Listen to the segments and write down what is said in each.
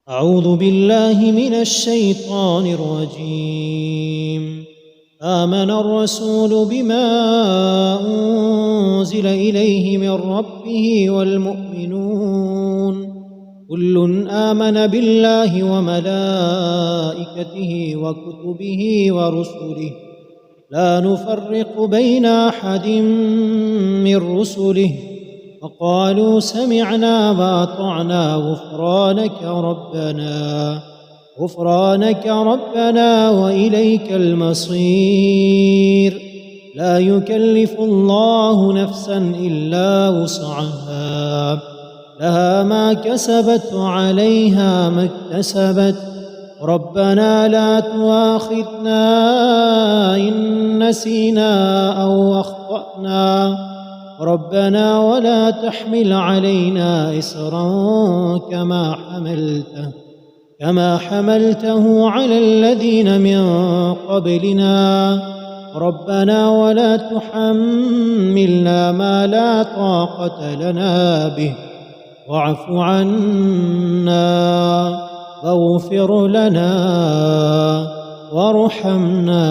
أعوذ بالله من الشيطان الرجيم. آمن الرسول بما أنزل إليه من ربه والمؤمنون كل آمن بالله وملائكته وكتبه ورسله لا نفرق بين أحد من رسله وقالوا سمعنا وأطعنا غفرانك ربنا وإليك المصير. لا يكلف الله نفسا إلا وسعها، لها ما كسبت وعليها ما اكتسبت. ربنا لا تؤاخذنا إن نسينا أو أخطأنا، ربنا ولا تحمل علينا إصرا كما حملته على الذين من قبلنا، ربنا ولا تحملنا ما لا طاقة لنا به، واعف عنا واغفر لنا وارحمنا،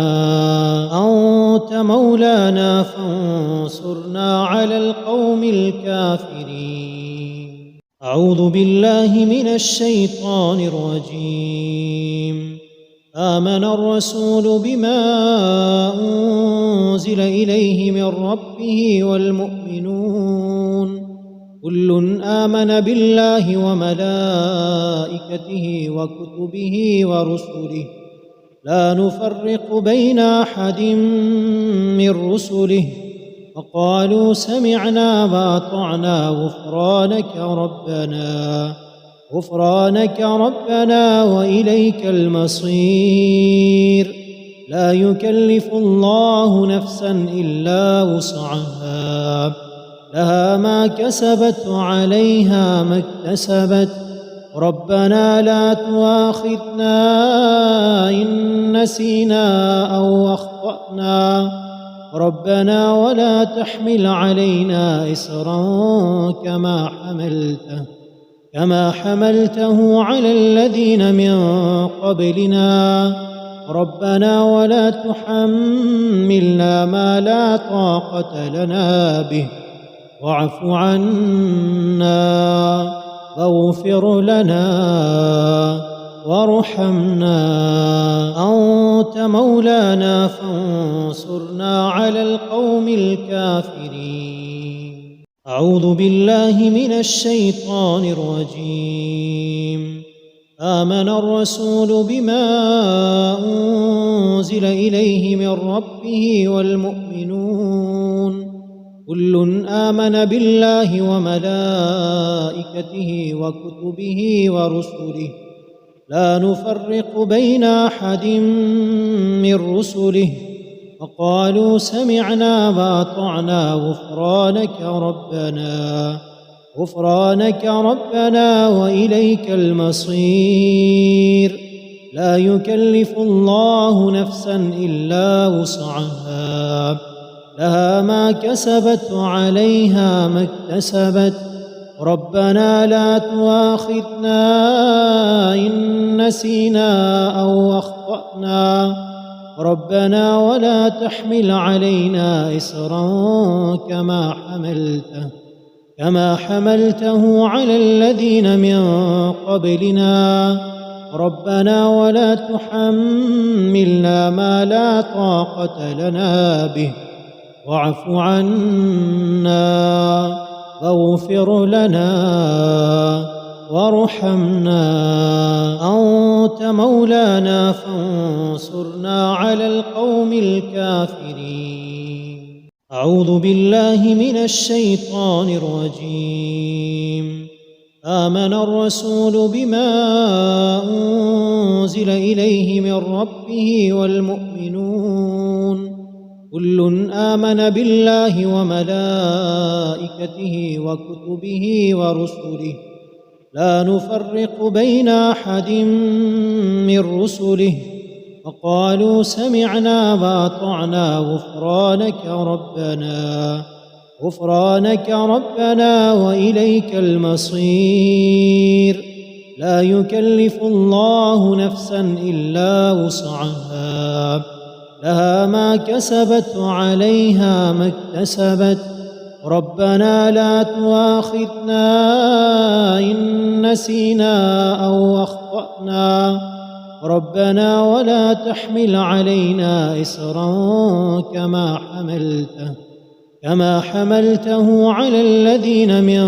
أنت مولانا فانصرنا على القوم الكافرين. أعوذ بالله من الشيطان الرجيم. آمن الرسول بما أنزل إليه من ربه والمؤمنون كل آمن بالله وملائكته وكتبه ورسله لا نفرق بين أحد من رسله وقالوا سمعنا وأطعنا غفرانك ربنا وإليك المصير. لا يكلف الله نفسا إلا وسعها، لها ما كسبت وعليها ما اكتسبت. ربنا لا تؤاخذنا إن نسينا أو أخطأنا، ربنا ولا تحمل علينا إصرا كما حملته على الذين من قبلنا، ربنا ولا تحملنا ما لا طاقة لنا به، واعف عنا واغفر لنا وارحمنا، أنت مولانا فانصرنا على القوم الكافرين. أعوذ بالله من الشيطان الرجيم. آمن الرسول بما أنزل إليه من ربه والمؤمنون كل آمن بالله وملائكته وكتبه ورسله لا نفرق بين أحد من رسله وقالوا سمعنا وأطعنا غفرانك ربنا وإليك المصير. لا يكلف الله نفسا إلا وسعها، لها ما كسبت وعليها ما اكتسبت. ربنا لا تؤاخذنا إن نسينا أو أخطأنا، ربنا ولا تحمل علينا إصرا كما حملته على الذين من قبلنا، ربنا ولا تحملنا ما لا طاقة لنا به، واعف عنا واغفر لنا وارحمنا، أنت مولانا فانصرنا على القوم الكافرين. أعوذ بالله من الشيطان الرجيم. آمن الرسول بما أنزل إليه من ربه والمؤمنون كل آمن بالله وملائكته وكتبه ورسله لا نفرق بين أحد من رسله وقالوا سمعنا وأطعنا غفرانك ربنا وإليك المصير. لا يكلف الله نفسا إلا وسعها، لها ما كسبت وعليها ما اكتسبت. ربنا لا تؤاخذنا إن نسينا أو أخطأنا، ربنا ولا تحمل علينا إصرا كما حملته على الذين من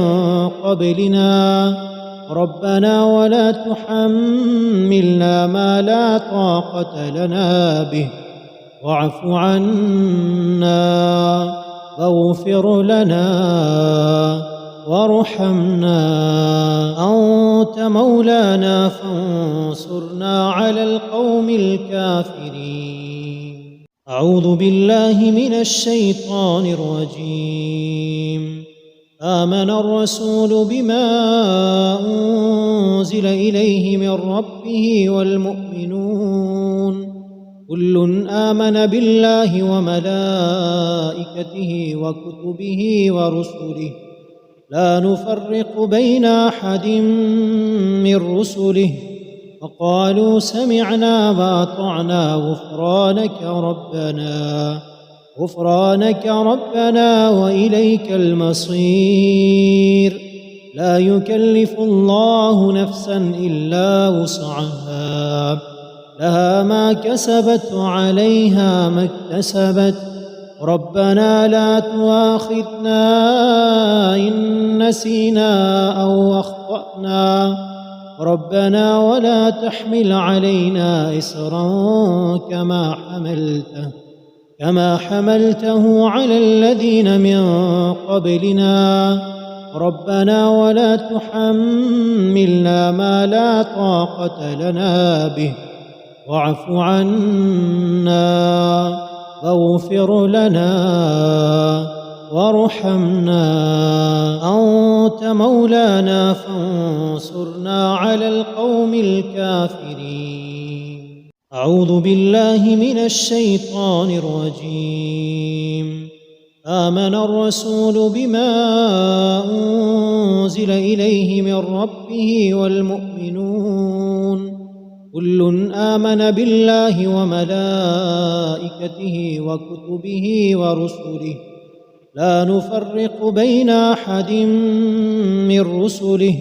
قبلنا، ربنا ولا تحملنا ما لا طاقة لنا به، واعف عنا واغفر لنا وارحمنا، أنت مولانا فانصرنا على القوم الكافرين. أعوذ بالله من الشيطان الرجيم. آمن الرسول بما أنزل إليه من ربه والمؤمنون كل آمن بالله وملائكته وكتبه ورسله لا نفرق بين أحد من رسله وقالوا سمعنا وأطعنا غفرانك ربنا وإليك المصير. لا يكلف الله نفسا إلا وسعها، لها ما كسبت وعليها ما اكتسبت. ربنا لا تؤاخذنا إن نسينا أو أخطأنا، ربنا ولا تحمل علينا إصرا كما حملته على الذين من قبلنا، ربنا ولا تحملنا ما لا طاقة لنا به، واعف عنا واغفر لنا وارحمنا، أنت مولانا فانصرنا على القوم الكافرين. أعوذ بالله من الشيطان الرجيم. آمن الرسول بما أنزل إليه من ربه والمؤمنون كل آمن بالله وملائكته وكتبه ورسله لا نفرق بين أحد من رسله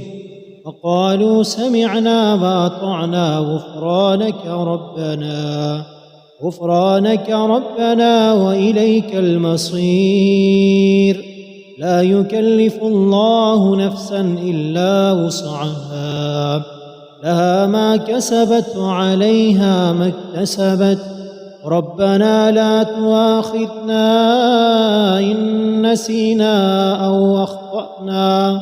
وقالوا سمعنا وأطعنا غفرانك ربنا وإليك المصير. لا يكلف الله نفسا إلا وسعها، لها ما كسبت وعليها ما اكتسبت. ربنا لا تؤاخذنا إن نسينا أو أخطأنا،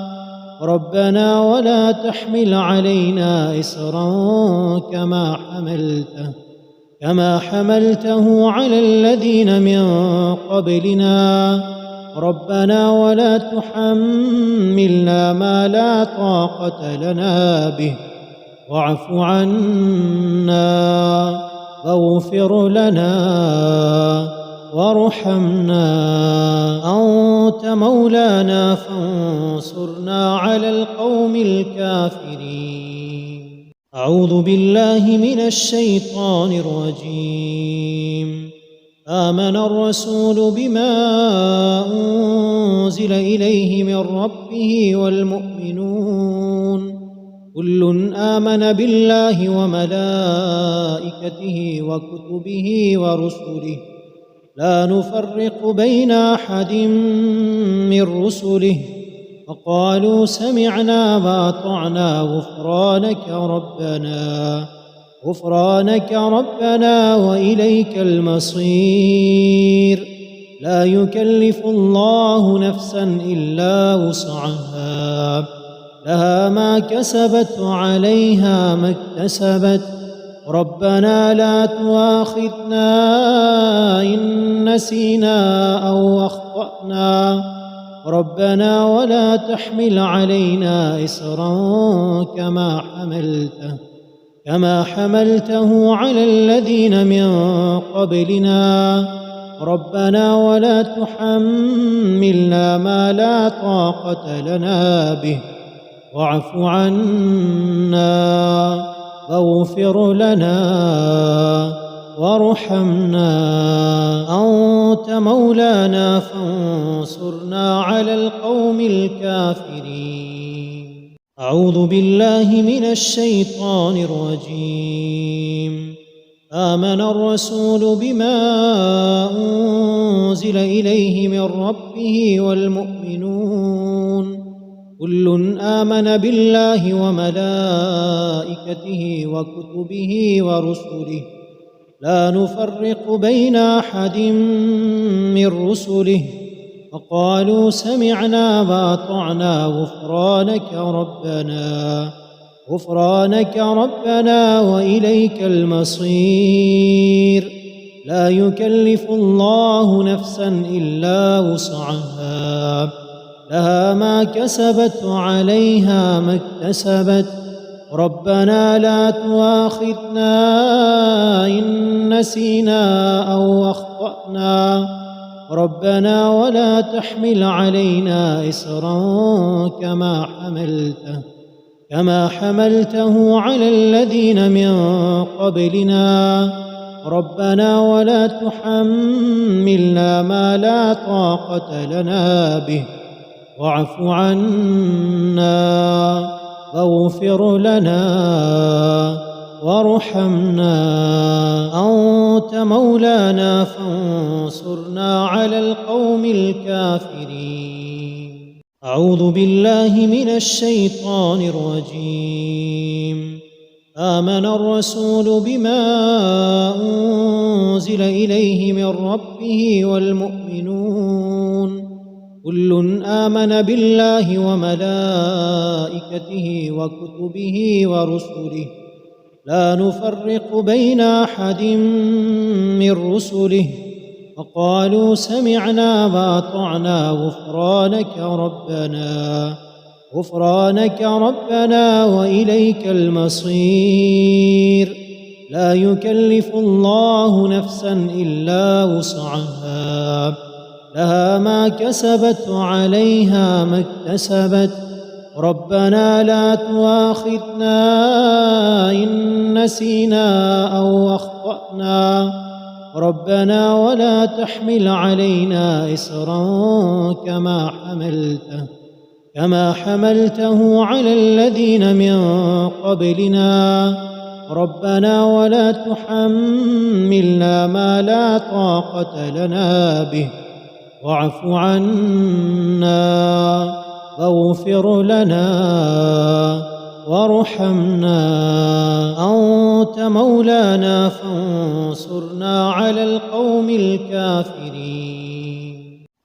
ربنا ولا تحمل علينا إصرا كما حملته على الذين من قبلنا، ربنا ولا تحملنا ما لا طاقة لنا به، واعف عنا واغفر لنا وارحمنا، أنت مولانا فانصرنا على القوم الكافرين. أعوذ بالله من الشيطان الرجيم. آمن الرسول بما أنزل إليه من ربه والمؤمنون كل آمن بالله وملائكته وكتبه ورسله لا نفرق بين أحد من رسله وقالوا سمعنا وأطعنا غفرانك ربنا وإليك المصير. لا يكلف الله نفسا إلا وسعها، لها ما كسبت وعليها ما اكتسبت. ربنا لا تؤاخذنا إن نسينا أو أخطأنا، ربنا ولا تحمل علينا إصرا كما حملته على الذين من قبلنا، ربنا ولا تحملنا ما لا طاقة لنا به، واعف عنا واغفر لنا وارحمنا، أنت مولانا فانصرنا على القوم الكافرين. أعوذ بالله من الشيطان الرجيم. آمن الرسول بما أنزل إليه من ربه والمؤمنون كل آمن بالله وملائكته وكتبه ورسله لا نفرق بين أحد من رسله وقالوا سمعنا وأطعنا غفرانك ربنا وإليك المصير. لا يكلف الله نفسا إلا وسعها، لها ما كسبت وعليها ما اكتسبت. ربنا لا تؤاخذنا إن نسينا أو أخطأنا، ربنا ولا تحمل علينا إصرا كما حملته على الذين من قبلنا، ربنا ولا تحملنا ما لا طاقة لنا به، واعف عنا واغفر لنا وارحمنا، أنت مولانا فانصرنا على القوم الكافرين. أعوذ بالله من الشيطان الرجيم. آمن الرسول بما أنزل إليه من ربه والمؤمنون كل آمن بالله وملائكته وكتبه ورسله لا نفرق بين أحد من رسله وقالوا سمعنا وأطعنا غفرانك ربنا وإليك المصير. لا يكلف الله نفسا إلا وسعها، لها ما كسبت وعليها ما اكتسبت. ربنا لا تؤاخذنا إن نسينا أو أخطأنا، ربنا ولا تحمل علينا إصرا كما حملته على الذين من قبلنا، ربنا ولا تحملنا ما لا طاقة لنا به، واعف عنا واغفر لنا وارحمنا، أنت مولانا فانصرنا على القوم الكافرين.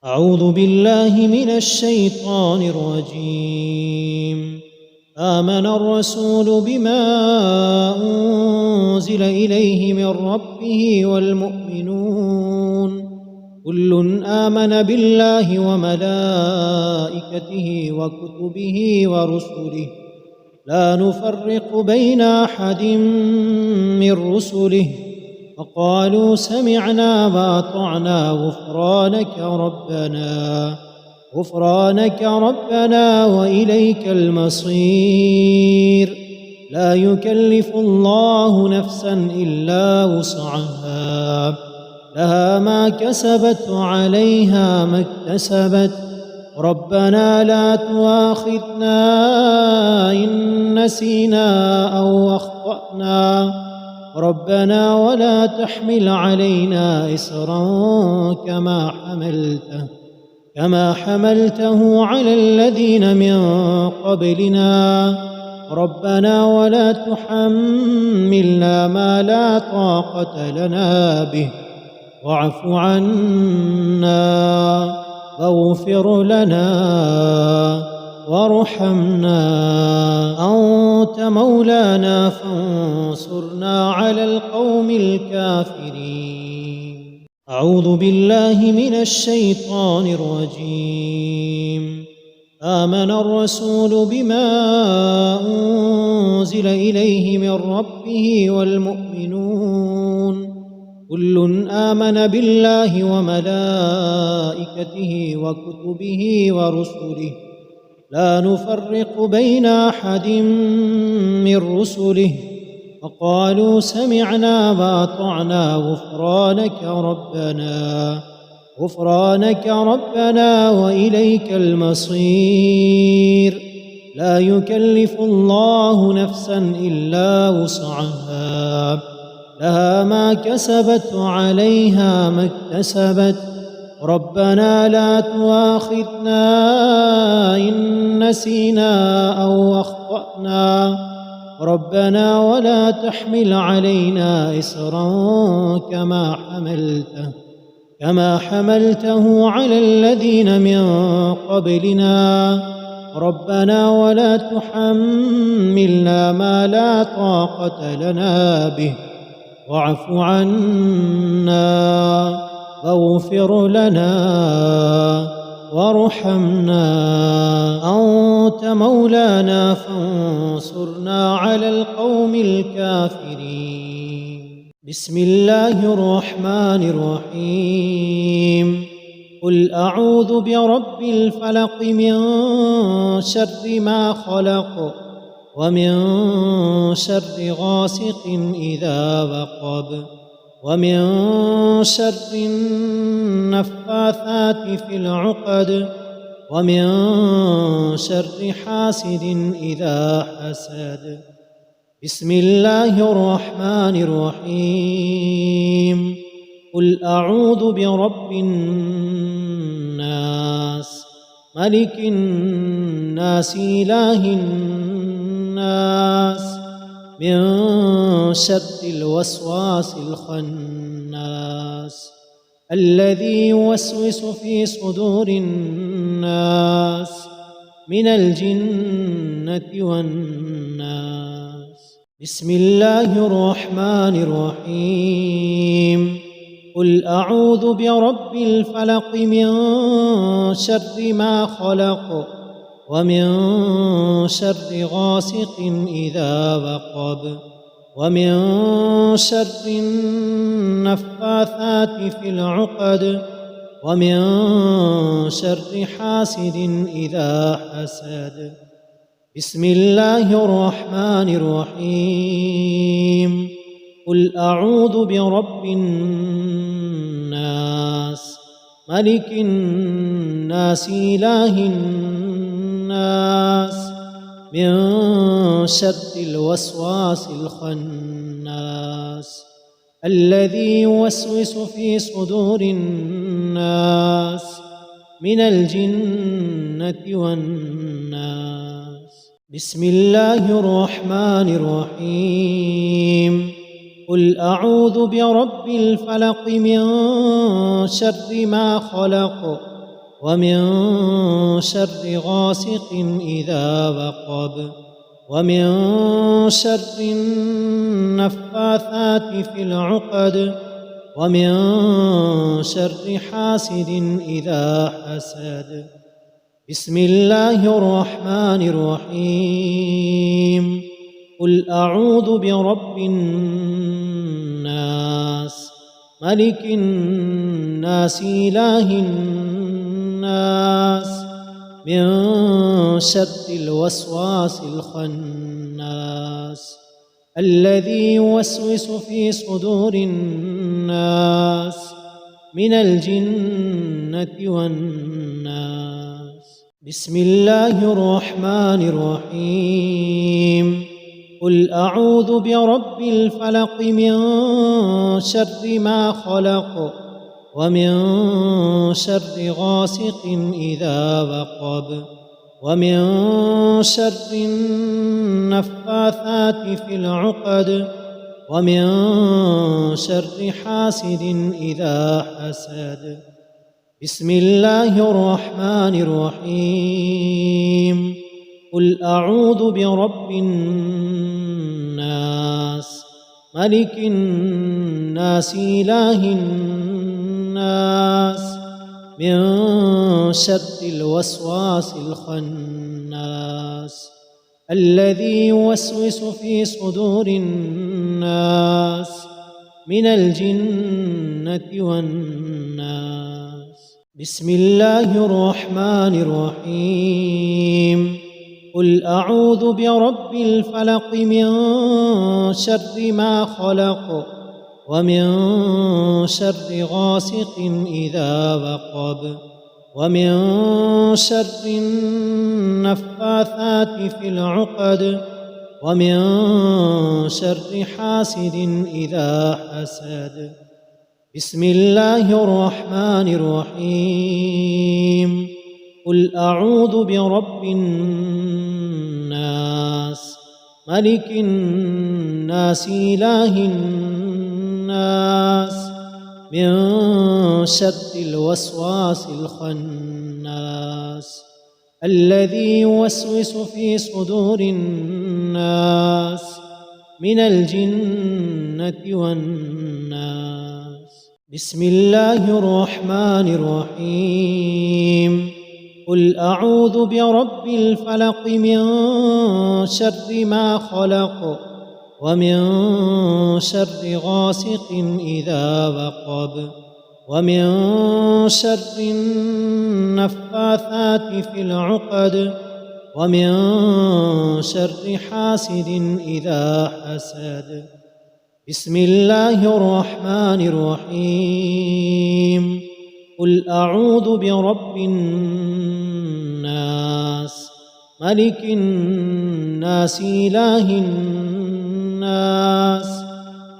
أعوذ بالله من الشيطان الرجيم. آمن الرسول بما أنزل إليه من ربه والمؤمنون كل آمن بالله وملائكته وكتبه ورسله لا نفرق بين أحد من رسله وقالوا سمعنا وأطعنا غفرانك ربنا وإليك المصير. لا يكلف الله نفسا إلا وسعها، لها ما كسبت وعليها ما اكتسبت. ربنا لا تؤاخذنا إن نسينا أو أخطأنا، ربنا ولا تحمل علينا إصرا كما حملته على الذين من قبلنا، ربنا ولا تحملنا ما لا طاقة لنا به، واعف عنا واغفر لنا وارحمنا، أنت مولانا فانصرنا على القوم الكافرين. أعوذ بالله من الشيطان الرجيم. آمن الرسول بما أنزل إليه من ربه والمؤمنون كل آمن بالله وملائكته وكتبه ورسله لا نفرق بين أحد من رسله وقالوا سمعنا وأطعنا غفرانك ربنا وإليك المصير. لا يكلف الله نفسا إلا وسعها، لها ما كسبت وعليها ما اكتسبت. ربنا لا تؤاخذنا إن نسينا أو أخطأنا، ربنا ولا تحمل علينا إصرا كما حملته على الذين من قبلنا، ربنا ولا تحملنا ما لا طاقة لنا به، واعف عنا واغفر لنا وارحمنا، أنت مولانا فانصرنا على القوم الكافرين. بسم الله الرحمن الرحيم. قل أعوذ برب الفلق من شر ما خلق ومن شر غاسق إذا وقب ومن شر النفاثات في العقد ومن شر حاسد إذا حسد. بسم الله الرحمن الرحيم. قل أعوذ برب الناس ملك الناس إله الناس من شر الوسواس الخناس الذي يوسوس في صدور الناس من الجنة والناس. بسم الله الرحمن الرحيم. قل أعوذ برب الفلق من شر ما خلق ومن شر غاسق إذا وقب ومن شر النفاثات في العقد ومن شر حاسد إذا حسد. بسم الله الرحمن الرحيم. قل أعوذ برب الناس ملك الناس إله الناس من شر الوسواس الخناس الذي يوسوس في صدور الناس من الجنة والناس. بسم الله الرحمن الرحيم. قل أعوذ برب الفلق من شر ما خلق ومن شر غاسق إذا وقب ومن شر النفاثات في العقد ومن شر حاسد إذا حسد. بسم الله الرحمن الرحيم. قل أعوذ برب الناس ملك الناس إله الناس من شر الوسواس الخناس الذي يوسوس في صدور الناس من الجنة والناس. بسم الله الرحمن الرحيم. قل أعوذ برب الفلق من شر ما خلق ومن شر غاسق إذا وقب ومن شر النفاثات في العقد ومن شر حاسد إذا حسد. بسم الله الرحمن الرحيم. قل أعوذ برب الناس ملك الناس إله الناس من شر الوسواس الخناس الذي يوسوس في صدور الناس من الجنة والناس. بسم الله الرحمن الرحيم قل أعوذ برب الفلق من شر ما خلق ومن شر غاسق إذا وقب ومن شر النفاثات في العقد ومن شر حاسد إذا حسد بسم الله الرحمن الرحيم قل أعوذ برب الناس ملك الناس إله الناس من شر الوسواس الخناس الذي يوسوس في صدور الناس من الجنة والناس بسم الله الرحمن الرحيم قل أعوذ برب الفلق من شر ما خلق ومن شر غاسق إذا وقب ومن شر النفاثات في العقد ومن شر حاسد إذا حسد بسم الله الرحمن الرحيم قل أعوذ برب الناس ملك الناس إله الناس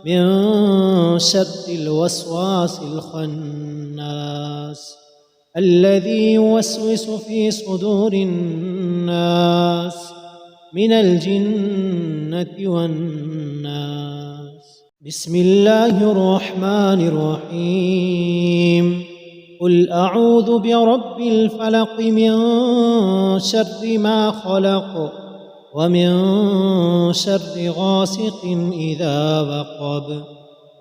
من شر الوسواس الخناس الذي يوسوس في صدور الناس من الجنة والناس بسم الله الرحمن الرحيم قل أعوذ برب الفلق من شر ما خلق ومن شر غاسق إذا وقب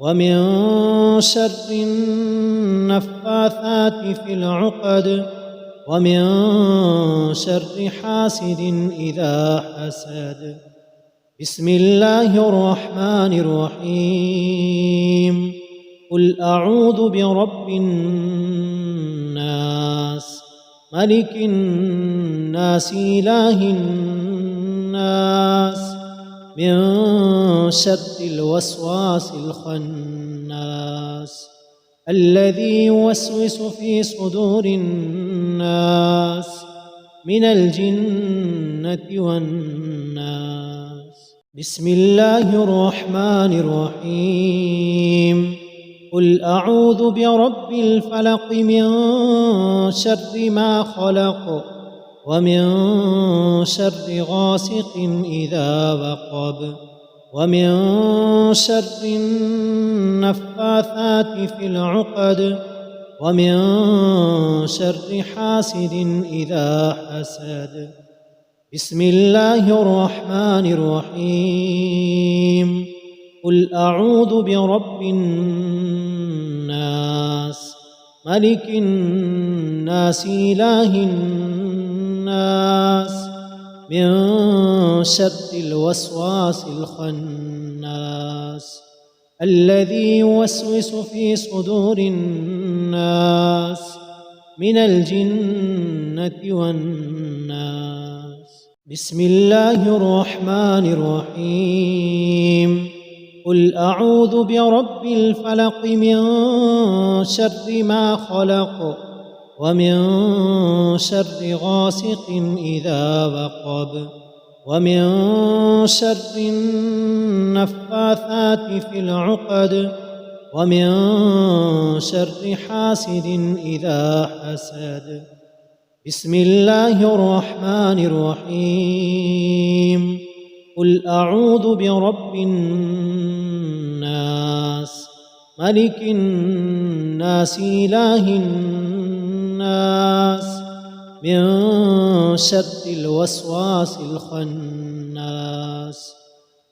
ومن شر النفاثات في العقد ومن شر حاسد إذا حسد بسم الله الرحمن الرحيم قل أعوذ برب الناس ملك الناس إله الناس من شر الوسواس الخناس الذي يوسوس في صدور الناس من الجنة والناس بسم الله الرحمن الرحيم قل أعوذ برب الفلق من شر ما خلق ومن شر غاسق إذا وقب ومن شر النفاثات في العقد ومن شر حاسد إذا حسد بسم الله الرحمن الرحيم قل أعوذ برب الناس ملك الناس إله الناس من شر الوسواس الخناس الذي يوسوس في صدور الناس من الجنة والناس بسم الله الرحمن الرحيم قل أعوذ برب الفلق من شر ما خلق ومن شر غاسق إذا وقب ومن شر النفاثات في العقد ومن شر حاسد إذا حسد بسم الله الرحمن الرحيم قل أعوذ برب الناس ملك الناس إله الناس من شر الوسواس الخناس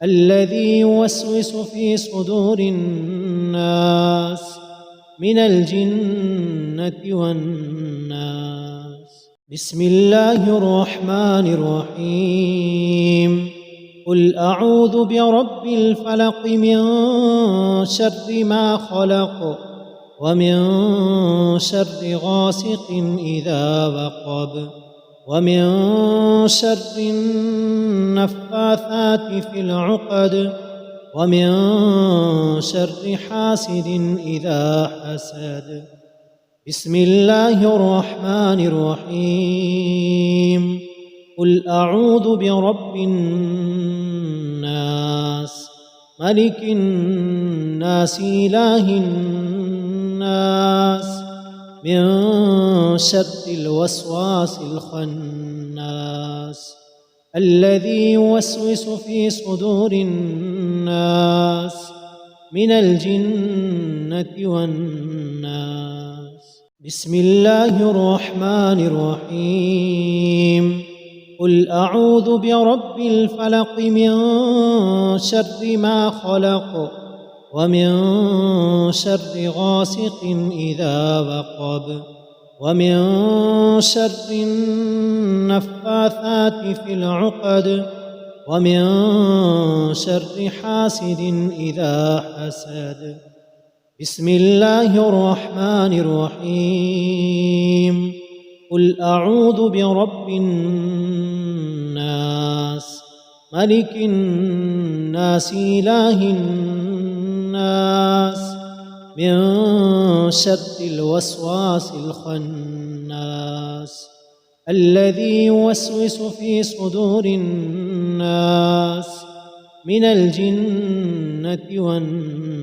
الذي يوسوس في صدور الناس من الجنة والناس بسم الله الرحمن الرحيم قل أعوذ برب الفلق من شر ما خلق ومن شر غاسق إذا وقب ومن شر النفاثات في العقد ومن شر حاسد إذا حسد. بسم الله الرحمن الرحيم. قل أعوذ برب الناس ملك الناس إله الناس من شر الوسواس الخناس الذي يوسوس في صدور الناس من الجنة والناس. بسم الله الرحمن الرحيم. قل أعوذ برب الفلق من شر ما خلق ومن شر غاسق إذا وقب ومن شر النفاثات في العقد ومن شر حاسد إذا حسد. بسم الله الرحمن الرحيم. قل أعوذ برب الناس ملك الناس إله الناس من شر الوسواس الخناس الذي يوسوس في صدور الناس من الجنة والناس.